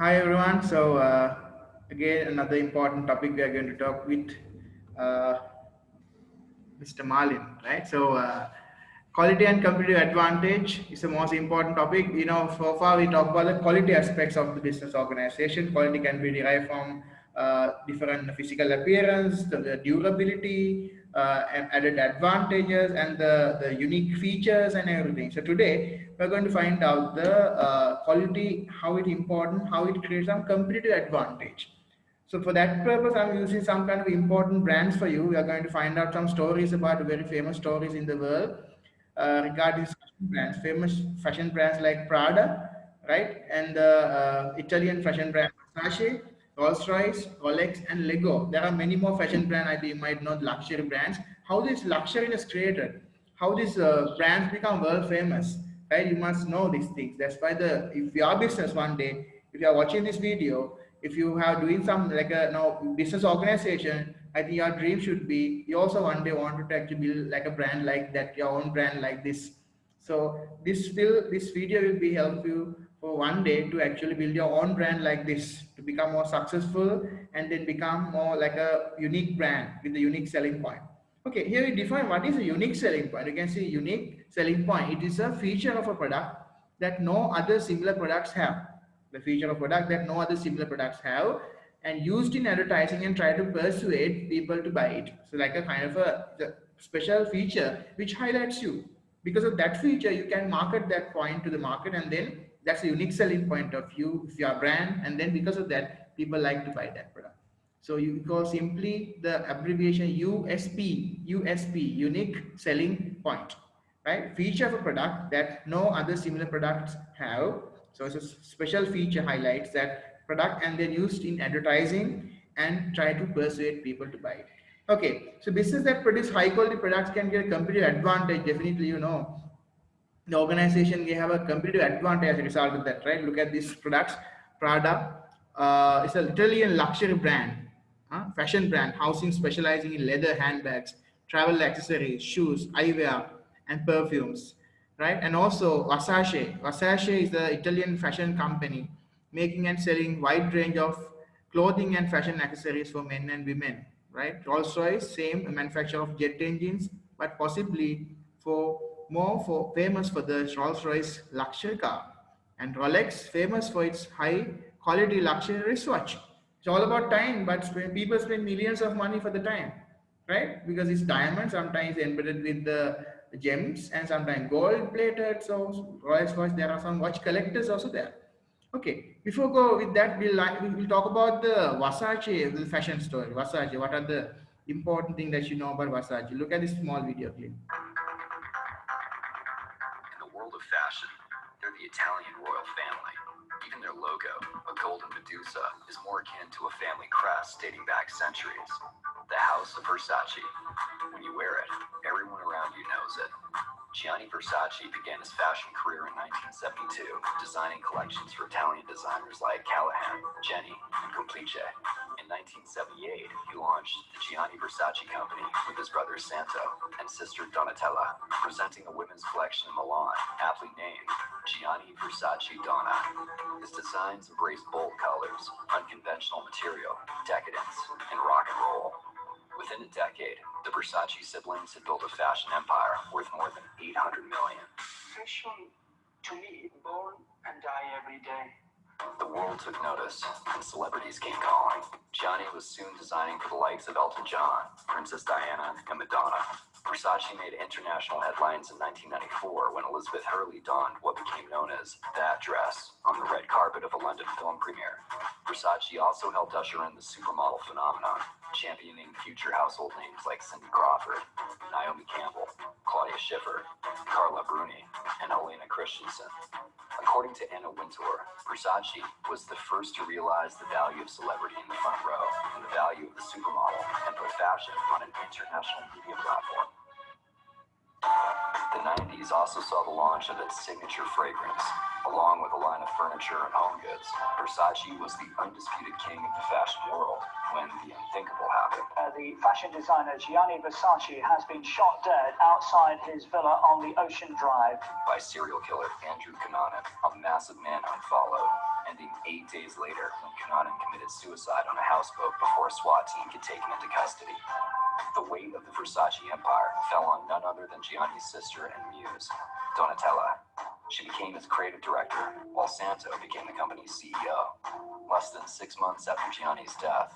Hi everyone. Again, another important topic we are going to talk with uh, Mr. Malin, right? Quality and competitive advantage is the most important topic. So far we talk about the quality aspects of the business organization. Quality can be derived from different physical appearance, the durability, and added advantages, and the unique features and everything. So today we're going to find out the quality, how it important, how it creates some competitive advantage. So for that purpose, I'm using some kind of important brands for you. We are going to find out some stories about very famous stories in the world regarding fashion brands, famous fashion brands like Prada, right? And the Italian fashion brand Versace, Rolls-Royce, Rolex, and Lego. There are many more fashion brands. You might know luxury brands. How this luxury is created, how these brands become world famous, right? You must know these things. That's why if your business one day, if you are watching this video, if you have doing some like a business organization, I think your dream should be you also one day wanted to actually build like a brand like that, your own brand like this. So this video will be help you for one day to actually build your own brand like this, to become more successful and then become more like a unique brand with a unique selling point. Okay, here we define what is a unique selling point. You can see unique selling point. It is a feature of a product that no other similar products have. The feature of product that no other similar products have, and used in advertising and try to persuade people to buy it. So like a kind of the special feature which highlights you. Because of that feature, you can market that point to the market, and then that's a unique selling point of you, if you are a brand, and then because of that, people like to buy that product. So you call simply the abbreviation USP, unique selling point, right? Feature of a product that no other similar products have. So it's a special feature highlights that product and then used in advertising and try to persuade people to buy it. Okay, so business that produce high quality products can get a competitive advantage. Definitely, the organization they have a competitive advantage as a result of that, right? Look at these products. Prada is a literally a luxury brand, fashion brand, housing specializing in leather handbags, travel accessories, shoes, eyewear, and perfumes, right? And also Versace is the Italian fashion company making and selling wide range of clothing and fashion accessories for men and women, right? Rolls-Royce, same, a manufacturer of jet engines, but possibly for for famous for the Rolls-Royce luxury car. And Rolex, famous for its high quality luxury wristwatch. It's all about time, but people spend millions of money for the time, right? Because it's diamond, sometimes embedded with the gems, and sometimes gold plated. So Royce watch, there are some watch collectors also there. Okay, before go with that, we'll talk about the Versace, the fashion story. Versace, what are the important things that you know about Versace? Look at this small video clip. In the world of fashion, they're the Italian royal family. Even their logo, a golden Medusa, is more akin to a family crest dating back centuries. The House of Versace. When you wear it, everyone around you knows it. Gianni Versace began his fashion career in 1972, designing collections for Italian designers like Callahan, Jenny, and Complice. In 1978, he launched the Gianni Versace Company with his brother Santo and sister Donatella, presenting a women's collection in Milan, aptly named Gianni Versace Donna. His designs embrace bold colors, unconventional material, decadence, and rock and roll. Within a decade, the Versace siblings had built a fashion empire worth more than $800 million. Fashion, to me, born and die every day. The world took notice, and celebrities came calling. Gianni was soon designing for the likes of Elton John, Princess Diana, and Madonna. Versace made international headlines in 1994 when Elizabeth Hurley donned what became known as that dress on the red carpet of a London film premiere. Versace also helped usher in the supermodel phenomenon, championing future household names like Cindy Crawford, Naomi Campbell, Claudia Schiffer, Carla Bruni, and Helena Christensen. According to Anna Wintour, Versace was the first to realize the value of celebrity in the front row and the value of the supermodel, and put fashion on an international media platform. The 90s 80s also saw the launch of its signature fragrance, along with a line of furniture and home goods. Versace was the undisputed king of the fashion world when the unthinkable happened. The fashion designer Gianni Versace has been shot dead outside his villa on the Ocean Drive by serial killer Andrew Cunanan. A massive manhunt followed, ending 8 days later when Cunanan committed suicide on a houseboat before a SWAT team could take him into custody. The weight of the Versace empire fell on none other than Gianni's sister and muse, Donatella. She became its creative director, while Santo became the company's CEO. Less than 6 months after Gianni's death,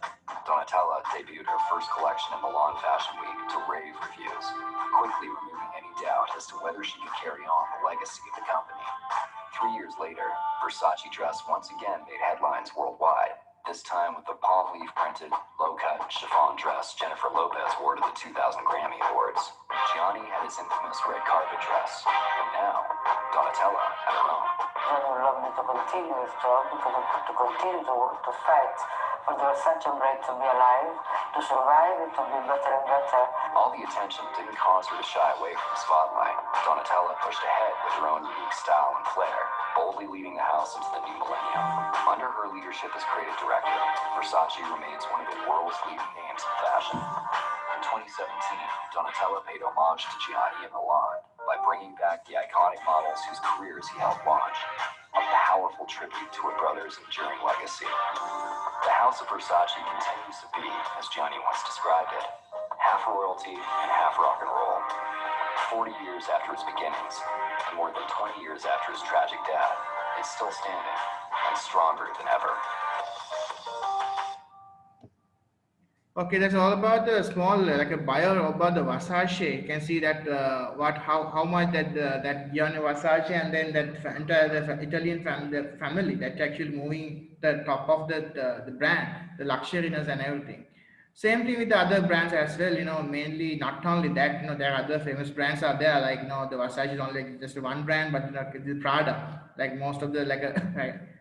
Donatella debuted her first collection in Milan Fashion Week to rave reviews, quickly removing any doubt as to whether she could carry on the legacy of the company. 3 years later, Versace dress once again made headlines worldwide, this time with the palm leaf printed, low-cut chiffon dress Jennifer Lopez wore to the 2000 Grammy Awards. Gianni had his infamous red carpet dress, and now Donatella had her own. Johnny would love me to continue his job, to continue to work, to fight for the Versace brand to be alive, to survive, and to be better and better. All the attention didn't cause her to shy away from the spotlight. Donatella pushed ahead with her own unique style and flair, boldly leading the house into the new millennium. Under her leadership as creative director, Versace remains one of the world's leading names in fashion. In 2017, Donatella paid homage to Gianni in Milan by bringing back the iconic models whose careers he helped launch, a powerful tribute to her brother's enduring legacy. The House of Versace continues to be, as Gianni once described it, half royalty and half rock and roll. 40 years after its beginnings, and more than 20 years after his tragic death, it's still standing, and stronger than ever. Okay, that's all about the small, like a bio about the Versace. You can see that how much that Gianni Versace and then that entire Italian family that's actually moving the top of the brand, the luxuriness and everything. Same thing with the other brands as well. Mainly not only that, there are other famous brands are there. Like the Versace is only like just one brand, but the Prada, like most of the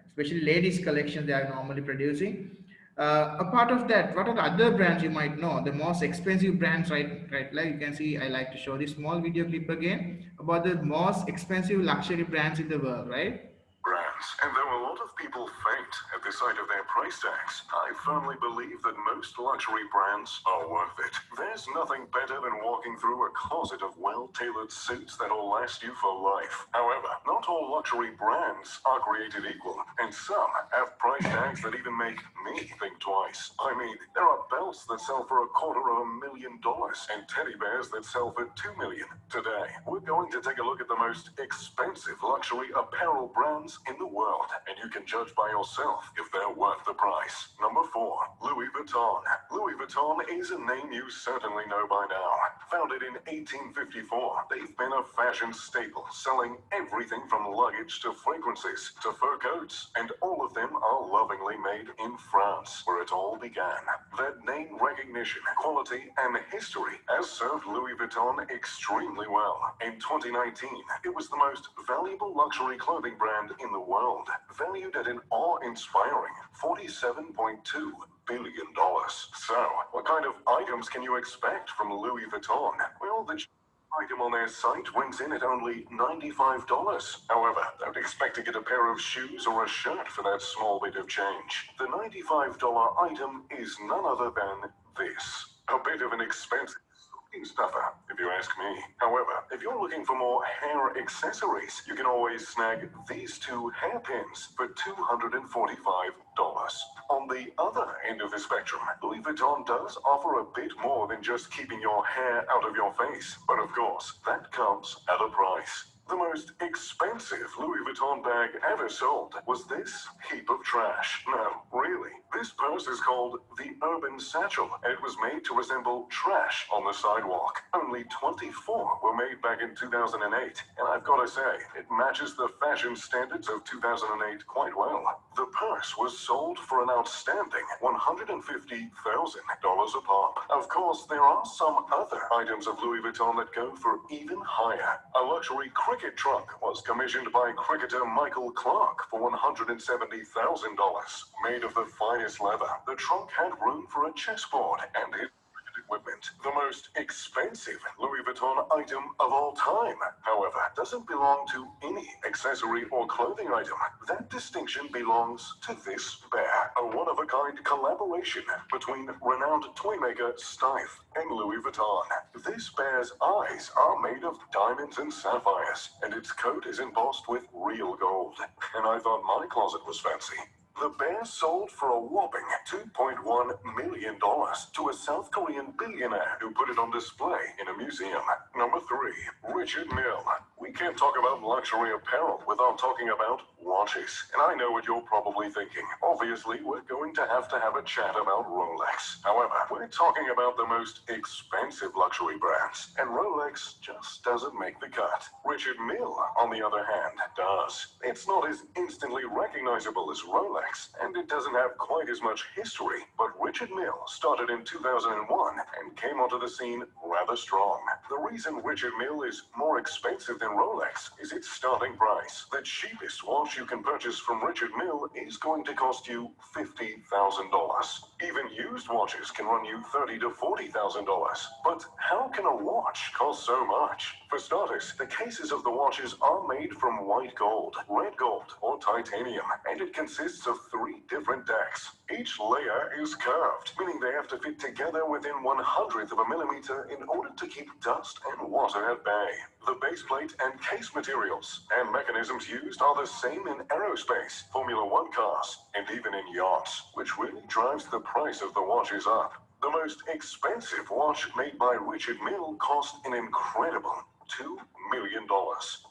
especially ladies collections they are normally producing. Apart of that, what are the other brands you might know? The most expensive brands, right? Like you can see, I like to show this small video clip again about the most expensive luxury brands in the world, right? Brands, and though a lot of people faint at the sight of their price tags, I firmly believe that most luxury brands are worth it. There's nothing better than walking through a closet of well-tailored suits that'll last you for life. However, not all luxury brands are created equal, and some have price tags that even make me think twice. I mean, there are belts that sell for $250,000 and teddy bears that sell for $2 million. Today, we're going to take a look at the most expensive luxury apparel brands in the world, and you can judge by yourself if they're worth the price. Number 4, Louis Vuitton. Louis Vuitton is a name you certainly know by now. Founded in 1854, they've been a fashion staple, selling everything from luggage to fragrances to fur coats, and all of them are lovingly made in France, where it all began. That name recognition, quality, and history has served Louis Vuitton extremely well. In 2019, it was the most valuable luxury clothing brand in the world, valued at an awe-inspiring $47.2 billion. So, what kind of items can you expect from Louis Vuitton? Well, the item on their site rings in at only $95. However, don't expect to get a pair of shoes or a shirt for that small bit of change. The $95 item is none other than this. A bit of an expensive stuffer, if you ask me. However, if you're looking for more hair accessories, you can always snag these 2 hairpins for $245. On the other end of the spectrum, Louis Vuitton does offer a bit more than just keeping your hair out of your face. But of course, that comes at a price. The most expensive Louis Vuitton bag ever sold was this heap of trash. No, really. This purse is called the Urban Satchel, and it was made to resemble trash on the sidewalk. Only 24 were made back in 2008, and I've got to say, it matches the fashion standards of 2008 quite well. The purse was sold for an outstanding $150,000 a pop. Of course, there are some other items of Louis Vuitton that go for even higher. A luxury cricket trunk was commissioned by cricketer Michael Clarke for $170,000. Made of the finest leather, the trunk had room for a chessboard, and it equipment. The most expensive Louis Vuitton item of all time, however, doesn't belong to any accessory or clothing item. That distinction belongs to this bear, a one-of-a-kind collaboration between renowned toy maker Steiff and Louis Vuitton. This bear's eyes are made of diamonds and sapphires, and its coat is embossed with real gold. And I thought my closet was fancy. The bear sold for a whopping $2.1 million to a South Korean billionaire who put it on display in a museum. Number 3, Richard Mille. We can't talk about luxury apparel without talking about watches. And I know what you're probably thinking. Obviously, we're going to have a chat about Rolex. However, we're talking about the most expensive luxury brands, and Rolex just doesn't make the cut. Richard Mille, on the other hand, does. It's not as instantly recognizable as Rolex, and it doesn't have quite as much history, but Richard Mille started in 2001 and came onto the scene rather strong. The reason Richard Mille is more expensive than Rolex is its starting price. The cheapest watch you can purchase from Richard Mille is going to cost you $50,000. Even used watches can run you $30,000 to $40,000. But how can a watch cost so much? For starters, the cases of the watches are made from white gold, red gold, or titanium, and it consists of 3 different decks. Each layer is curved, meaning they have to fit together within 1/100th of a millimeter in order to keep dust and water at bay. The base plate and case materials and mechanisms used are the same in aerospace, Formula One cars, and even in yachts, which really drives the price of the watches up. The most expensive watch made by Richard Mille cost an incredible $2 million.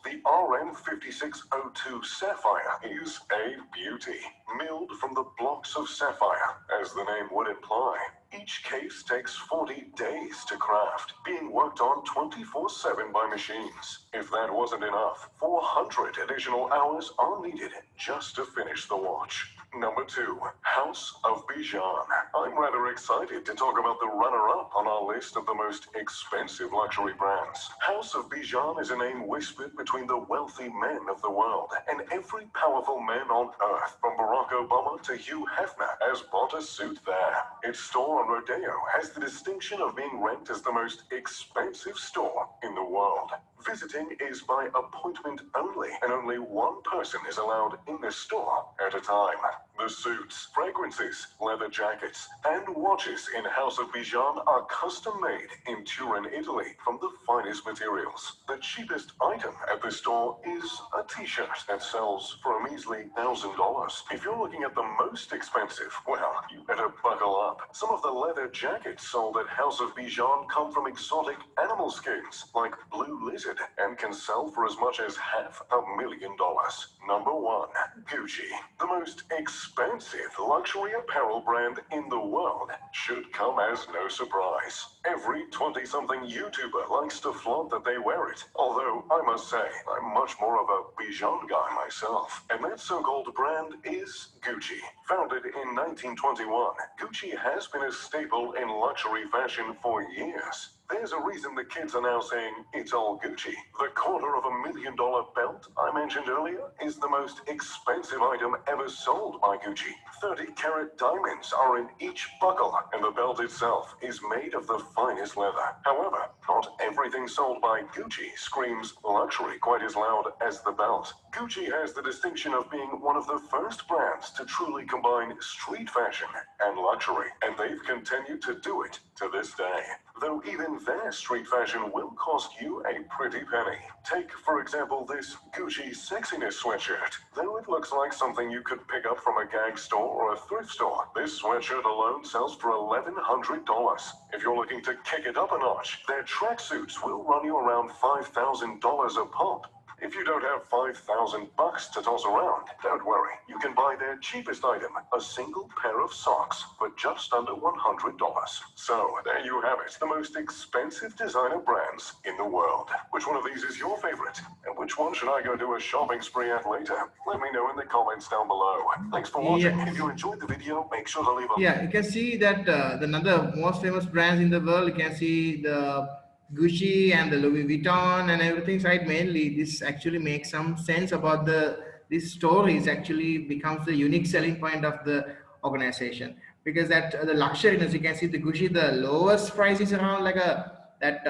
The RM5602 Sapphire is a beauty, milled from the blocks of sapphire, as the name would imply. Each case takes 40 days to craft, being worked on 24/7 by machines. If that wasn't enough, 400 additional hours are needed just to finish the watch. Number 2, House of Bijan. I'm rather excited to talk about the runner-up on our list of the most expensive luxury brands. House of Bijan is a name whispered between the wealthy men of the world, and every powerful man on earth, from Barack Obama to Hugh Hefner, has bought a suit there. Its store on Rodeo has the distinction of being ranked as the most expensive store in the world. Visiting is by appointment only, and only one person is allowed in the store at a time. The suits, fragrances, leather jackets, and watches in House of Bijan are custom-made in Turin, Italy, from the finest materials. The cheapest item at the store is a t-shirt that sells for a measly $1,000. If you're looking at the most expensive, well, you better buckle up. Some of the leather jackets sold at House of Bijan come from exotic animal skins, like blue lizard, and can sell for as much as $500,000. Number 1, Gucci. The most expensive luxury apparel brand in the world should come as no surprise. Every 20-something YouTuber likes to flaunt that they wear it, although I must say, I'm much more of a Bijan guy myself. And that so-called brand is Gucci. Founded in 1921, Gucci has been a staple in luxury fashion for years. There's a reason the kids are now saying it's all Gucci. The $250,000 belt I mentioned earlier is the most expensive item ever sold by Gucci. 30-carat diamonds are in each buckle, and the belt itself is made of the finest leather. However, not everything sold by Gucci screams luxury quite as loud as the belt. Gucci has the distinction of being one of the first brands to truly combine street fashion and luxury, and they've continued to do it to this day. Though even their street fashion will cost you a pretty penny. Take, for example, this Gucci sexiness sweatshirt. Though it looks like something you could pick up from a gag store or a thrift store, this sweatshirt alone sells for $1,100. If you're looking to kick it up a notch, their tracksuits will run you around $5,000 a pop. If you don't have $5,000 to toss around, don't worry. You can buy their cheapest item, a single pair of socks, for just under $100. So, there you have it, the most expensive designer brands in the world. Which one of these is your favorite? And which one should I go do a shopping spree at later? Let me know in the comments down below. Thanks for watching. Yeah. If you enjoyed the video, make sure to leave a Yeah, you can see that the another most famous brands in the world. You can see the Gucci and the Louis Vuitton and everything. Right, mainly this actually makes some sense about the this stories actually becomes the unique selling point of the organization. because that the luxury, as you can see, the Gucci, the lowest price is around like a that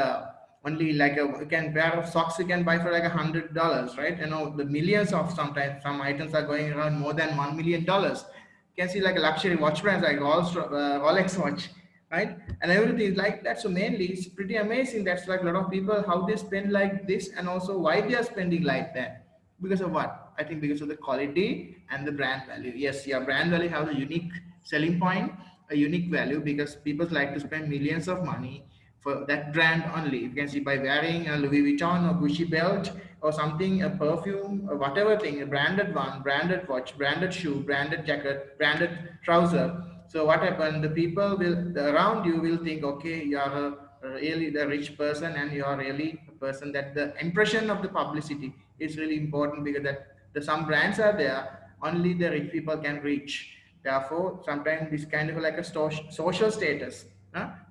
only like a can pair of socks you can buy for like $100, right? You know, the millions of sometimes some items are going around more than $1 million. You can see like a luxury watch brands like Rolex watch, right? And everything is like that. So mainly it's pretty amazing. That's like a lot of people how they spend like this, and also why they are spending like that. Because of what? I think because of the quality and the brand value. Yes, your brand value has a unique selling point, a unique value, because people like to spend millions of money for that brand only. You can see by wearing a Louis Vuitton or Gucci belt or something, a perfume or whatever thing, a branded one, branded watch, branded shoe, branded jacket, branded trouser. So what happened? The people will around you will think, okay, you are really the rich person, and you are really a person that the impression of the publicity is really important, because that the some brands are there only the rich people can reach. Therefore, sometimes this kind of like a social status,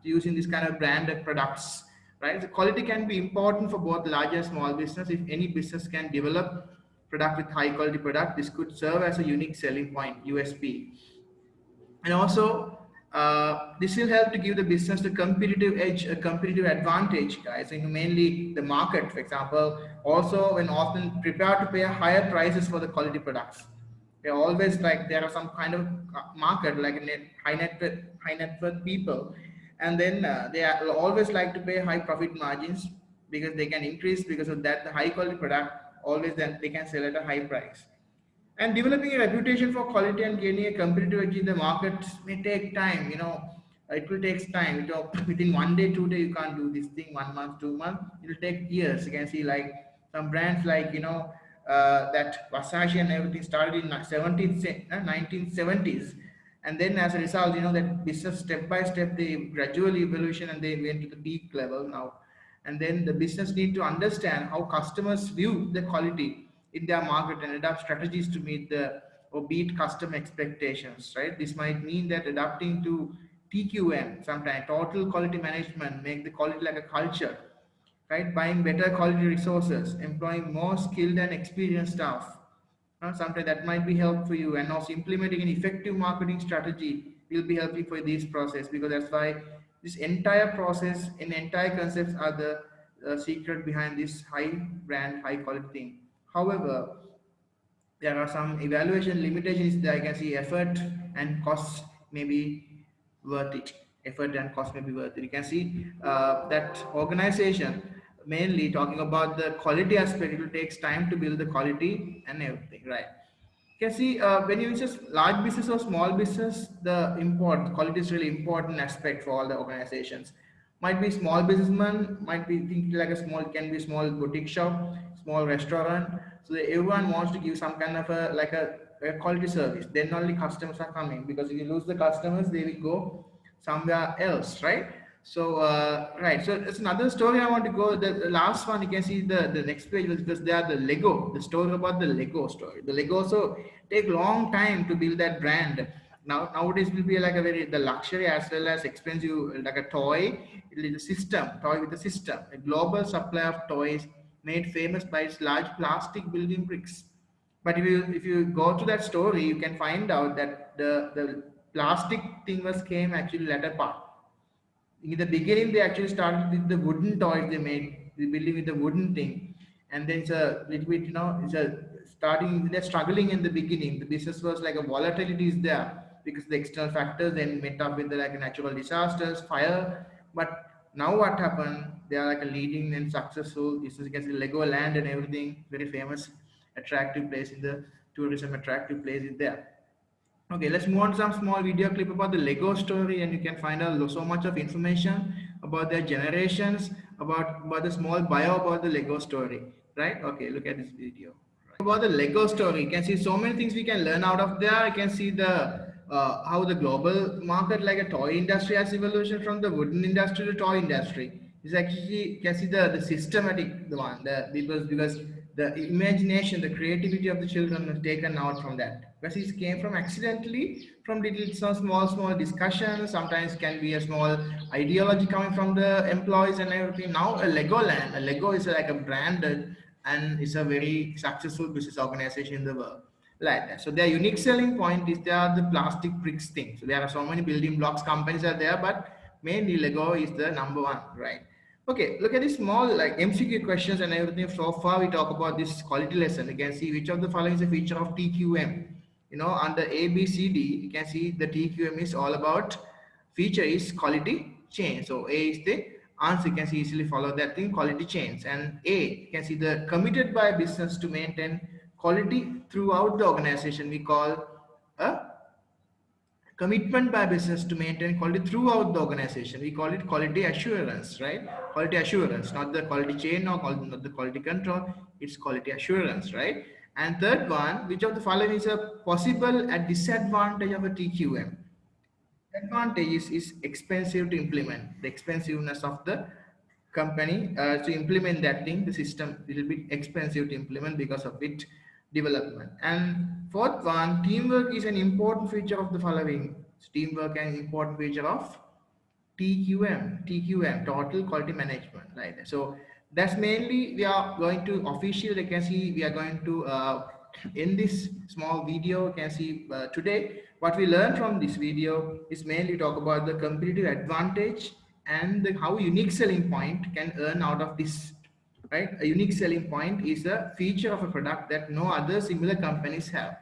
using this kind of branded products, right? The quality can be important for both large and small business. If any business can develop product with high quality product, this could serve as a unique selling point, USP. And also this will help to give the business the competitive edge, a competitive advantage, guys, in mainly the market, for example. Also, when often prepared to pay higher prices for the quality products, they always like there are some kind of market like high net worth people, and then they are always like to pay high profit margins, because they can increase because of that the high quality product, always then they can sell at a high price. And developing a reputation for quality and gaining a competitive edge in the market may take time. It will take time. Within 1 day, 2 day, you can't do this thing. 1 month, 2 months, it will take years. You can see like some brands like that Versace and everything started in 1970s, and then as a result, that business step by step they gradually evolution and they went to the peak level now. And then the business need to understand how customers view the quality in their market and adapt strategies to meet the or beat customer expectations, right? This might mean that adapting to TQM, sometimes total quality management, make the quality like a culture, right? Buying better quality resources, employing more skilled and experienced staff. Sometimes that might be helpful for you, and also implementing an effective marketing strategy will be helpful for this process, because that's why this entire process and entire concepts are the secret behind this high brand, high quality thing. However, there are some evaluation limitations that I can see effort and cost may be worth it. Effort and cost may be worth it. You can see that organization mainly talking about the quality aspect. It will takes time to build the quality and everything, right? You can see when you just large business or small business, the important quality is really important aspect for all the organizations. Might be small businessman, might be thinking like a small, can be small boutique shop, small restaurant. So that everyone wants to give some kind of a quality service. Then only customers are coming, because if you lose the customers, they will go somewhere else, right? So right, so it's another story I want to go. The last one, you can see the next page was there, the Lego, the story about the Lego story. The Lego also take long time to build that brand. Nowadays will be like a very the luxury as well as expensive, like a toy. It is a system, toy with a system, a global supply of toys made famous by its large plastic building bricks. But if you go to that story, you can find out that the plastic thing was came actually latter part. In the beginning, they actually started with the wooden toys they made, they building with the wooden thing, and then it's a little bit, it's a starting. They're struggling in the beginning. The business was like a volatility is there because the external factors. Then met up with the like natural disasters, fire. But now what happened? They are like a leading and successful business. You can see Legoland and everything, very famous, attractive place in the tourism attractive place is there. Okay, let's move on to some small video clip about the Lego story, and you can find out so much of information about their generations, about the small bio about the Lego story, right? Okay, look at this video. About the Lego story, you can see so many things we can learn out of there. You can see the how the global market, like a toy industry, has evolution from the wooden industry to toy industry. It's actually, you can see the systematic the one, the because the imagination, the creativity of the children was taken out from that. Because it came from accidentally from little some small discussions. Sometimes can be a small ideology coming from the employees and everything. Now a Legoland, a Lego is like a branded and it's a very successful business organization in the world. like that. So their unique selling point is they are the plastic bricks thing. So there are so many building blocks companies are there, but mainly Lego is the number one, right? Okay, look at this small like MCQ questions and everything. So far we talk about this quality lesson. You can see which of the following is a feature of TQM. You know, under A, B, C, D, you can see the TQM is all about feature is quality chain. So A is the answer. You can see easily follow that thing, quality chains. And A, you can see the committed by business to maintain quality throughout the organization. We call a commitment by business to maintain quality throughout the organization. We call it quality assurance, right? Quality assurance, not the quality chain or not the quality control. It's quality assurance, right? And third one, which of the following is a possible at disadvantage of a TQM? Advantage is expensive to implement. The expensiveness of the company to implement that thing, the system will be expensive to implement because of it development. And fourth one, teamwork is an important feature of the following. Teamwork an important feature of TQM, total quality management, right? So that's mainly we are going to officially, you can see we are going to in this small video, you can see today what we learned from this video is mainly talk about the competitive advantage and how unique selling point can earn out of this, right? A unique selling point is a feature of a product that no other similar companies have,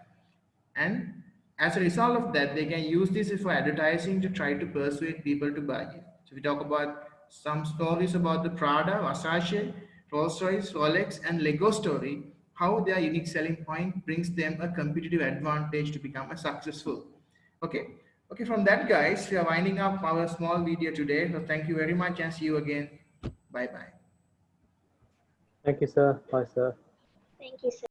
and as a result of that they can use this for advertising to try to persuade people to buy it. So we talk about some stories about the Prada, Versace, Rolls-Royce, Rolex and Lego story, how their unique selling point brings them a competitive advantage to become a successful. Okay, okay, from that guys we are winding up our small video today. So thank you very much and see you again. Bye bye. Thank you, sir. Bye, sir. Thank you, sir.